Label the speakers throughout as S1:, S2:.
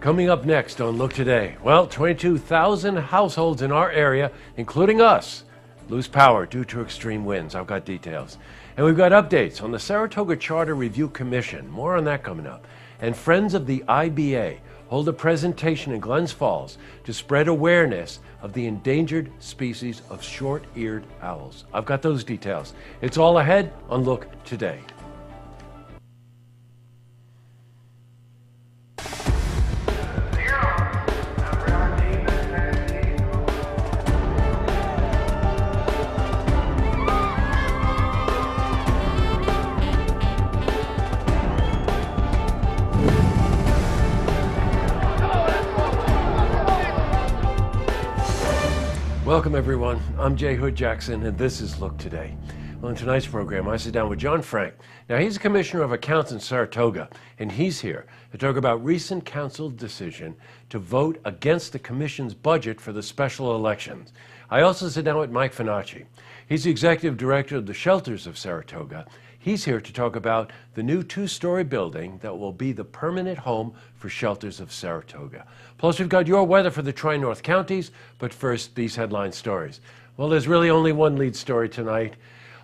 S1: Coming up next on Look Today, well, 22,000 households in our area, including us, lose power due to extreme winds. I've got details. And we've got updates on the Saratoga Charter Review Commission. More on that coming up. And Friends of the IBA hold a presentation in Glens Falls to spread awareness of the endangered species of short-eared owls. I've got those details. It's all ahead on Look Today. Welcome everyone, I'm Jay Hood Jackson and this is Look Today. Well, in tonight's program I sit down with John Frank. Now he's a commissioner of accounts in Saratoga and he's here to talk about recent council decision to vote against the commission's budget for the special elections. I also sit down with Mike Finacci. He's the executive director of the shelters of Saratoga. He's here to talk about the new two-story building that will be the permanent home for shelters of Saratoga. Plus, we've got your weather for the Tri-North counties, but first, these headline stories. Well, there's really only one lead story tonight.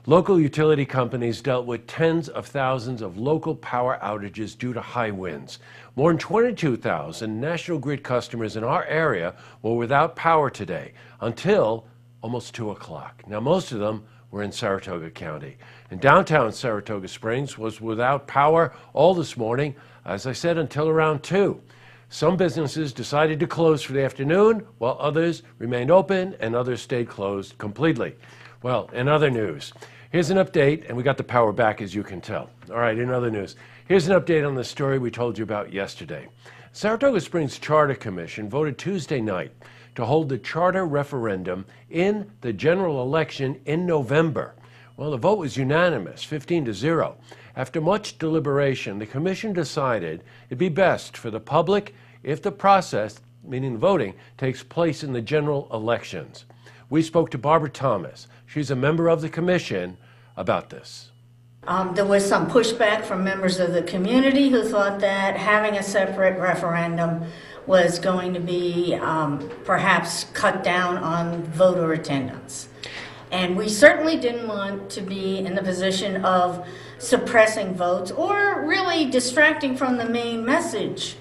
S1: Local utility companies dealt with tens of thousands of local power outages due to high winds. More than 22,000 National Grid customers in our area were without power today until almost 2 o'clock. Now, most of them were in Saratoga County. And downtown Saratoga Springs was without power all this morning, as I said, until around 2. Some businesses decided to close for the afternoon, while others remained open and others stayed closed completely. Well, in other news, here's an update, and we got the power back, as you can tell. All right, in other news, here's an update on the story we told you about yesterday. Saratoga Springs Charter Commission voted Tuesday night to hold the charter referendum in the general election in November. Well, the vote was unanimous, 15-0. After much deliberation, the commission decided it'd be best for the public if the process, meaning the voting, takes place in the general elections. We spoke to Barbara Thomas. She's a member of the commission about this.
S2: There was some pushback from members of the community who thought that having a separate referendum was going to be perhaps cut down on voter attendance. And we certainly didn't want to be in the position of suppressing votes or really distracting from the main message.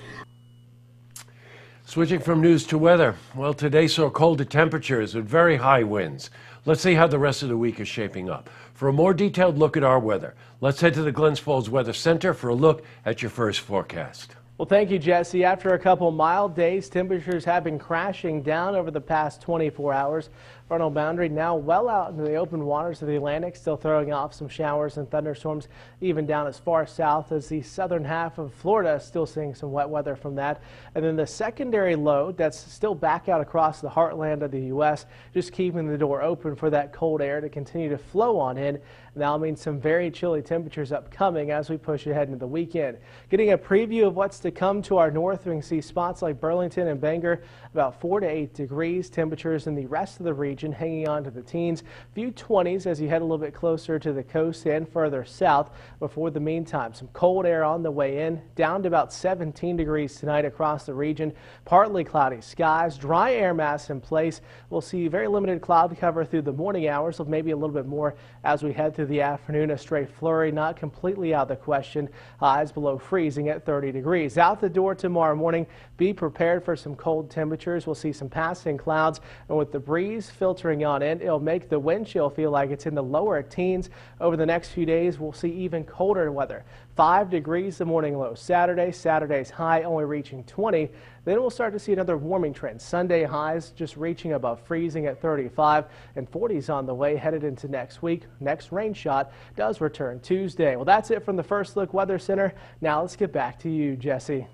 S1: Switching from news to weather. Well, today saw colder temperatures with very high winds. Let's see how the rest of the week is shaping up. For a more detailed look at our weather, let's head to the Glens Falls Weather Center for a look at your first forecast.
S3: Well, thank you, Jesse. After a couple mild days, temperatures have been crashing down over the past 24 hours. Frontal boundary now well out into the open waters of the Atlantic, still throwing off some showers and thunderstorms, even down as far south as the southern half of Florida, still seeing some wet weather from that. And then the secondary low that's still back out across the heartland of the U.S., just keeping the door open for that cold air to continue to flow on in. And that'll mean some very chilly temperatures upcoming as we push ahead into the weekend. Getting a preview of what's to come to our north, we can see spots like Burlington and Bangor, about 4 to 8 degrees. Temperatures in the rest of the region hanging on to the teens, few 20s as you head a little bit closer to the coast and further south. Before the meantime, some cold air on the way in, down to about 17 degrees tonight across the region. Partly cloudy skies, dry air mass in place. We'll see very limited cloud cover through the morning hours, so maybe a little bit more as we head through the afternoon. A stray flurry not completely out of the question. Highs below freezing at 30 degrees. Out the door tomorrow morning, be prepared for some cold temperatures. We'll see some passing clouds, and with the breeze filtering on in, it'll make the wind chill feel like it's in the lower teens. Over the next few days, we'll see even colder weather. 5 degrees the morning low Saturday. Saturday's high only reaching 20. Then we'll start to see another warming trend. Sunday highs just reaching above freezing at 35 and 40s on the way headed into next week. Next rain shot does return Tuesday. Well, that's it from the First Look Weather Center. Now let's get back to you, Jesse.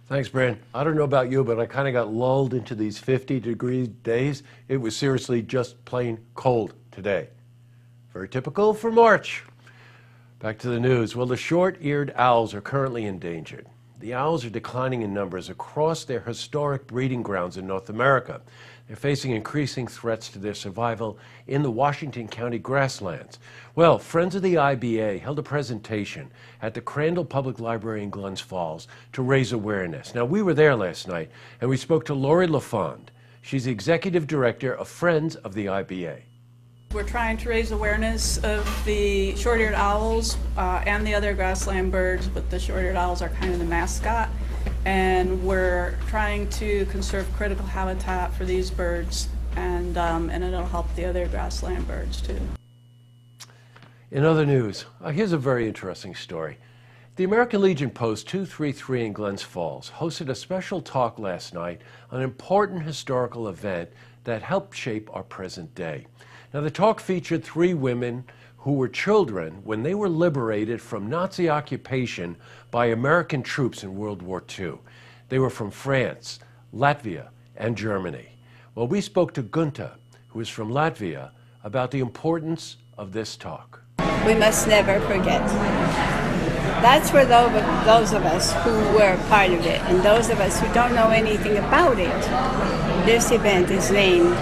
S1: Thanks, Brad. I don't know about you, but I kind of got lulled into these 50-degree days. It was seriously just plain cold today. Very typical for March. Back to the news. Well, the short-eared owls are currently endangered. The owls are declining in numbers across their historic breeding grounds in North America. They're facing increasing threats to their survival in the Washington County grasslands. Well, Friends of the IBA held a presentation at the Crandall Public Library in Glens Falls to raise awareness. Now, we were there last night, and we spoke to Lori LaFond. She's the Executive Director of Friends of the IBA.
S4: We're trying to raise awareness of the short-eared owls and the other grassland birds, but the short-eared owls are kind of the mascot. And we're trying to conserve critical habitat for these birds, and it'll help the other grassland birds too.
S1: In other news, here's a very interesting story. The American Legion Post 233 in Glens Falls hosted a special talk last night on an important historical event that helped shape our present day. Now, the talk featured 3 women who were children when they were liberated from Nazi occupation by American troops in World War II. They were from France, Latvia, and Germany. Well, we spoke to Gunta, who is from Latvia, about the importance of this talk.
S5: We must never forget. That's for those of us who were part of it, and those of us who don't know anything about it. This event is named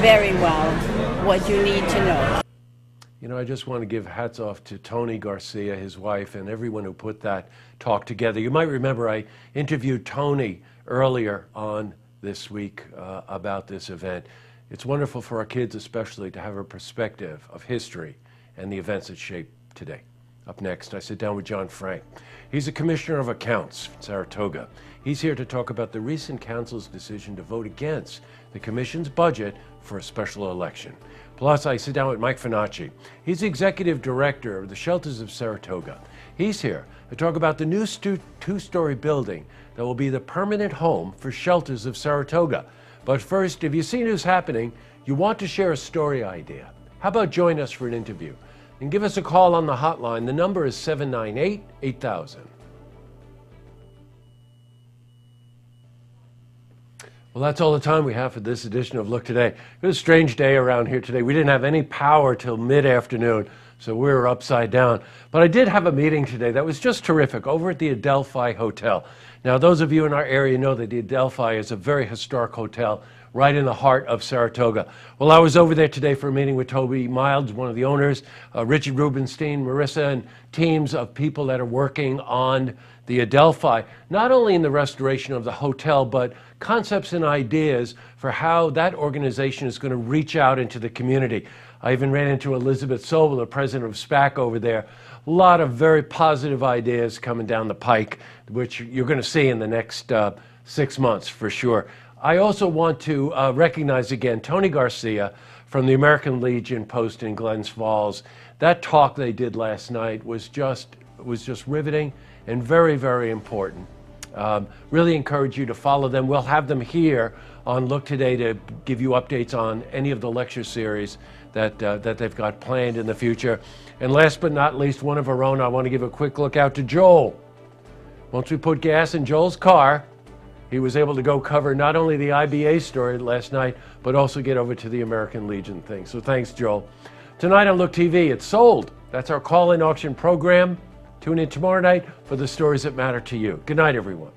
S5: very well what you need to know.
S1: You know, I just want to give hats off to Tony Garcia, his wife, and everyone who put that talk together. You might remember I interviewed Tony earlier on this week about this event. It's wonderful for our kids especially to have a perspective of history and the events that shape today. Up next, I sit down with John Frank. He's a commissioner of accounts in Saratoga. He's here to talk about the recent council's decision to vote against the commission's budget for a special election. Plus, I sit down with Mike Finacci. He's the executive director of the Shelters of Saratoga. He's here to talk about the new 2-story building that will be the permanent home for Shelters of Saratoga. But first, if you've seen who's happening, you want to share a story idea. How about join us for an interview? And give us a call on the hotline. The number is 798-8000. Well, that's all the time we have for this edition of Look Today. It was a strange day around here today. We didn't have any power till mid-afternoon, so we were upside down. But I did have a meeting today that was just terrific over at the Adelphi Hotel. Now, those of you in our area know that the Adelphi is a very historic hotel right in the heart of Saratoga. Well, I was over there today for a meeting with Toby Milds, one of the owners, Richard Rubenstein, Marissa, and teams of people that are working on the Adelphi, not only in the restoration of the hotel, but concepts and ideas for how that organization is going to reach out into the community. I even ran into Elizabeth Sobel, the president of SPAC over there. A lot of very positive ideas coming down the pike, which you're going to see in the next 6 months for sure. I also want to recognize again Tony Garcia from the American Legion Post in Glens Falls. That talk they did last night was just riveting and very, very important. Really encourage you to follow them. We'll have them here on Look Today to give you updates on any of the lecture series that they've got planned in the future. And last but not least, one of our own, I want to give a quick look out to Joel. Once we put gas in Joel's car, he was able to go cover not only the IBA story last night, but also get over to the American Legion thing. So thanks, Joel. Tonight on Look TV, it's sold. That's our call-in auction program. Tune in tomorrow night for the stories that matter to you. Good night, everyone.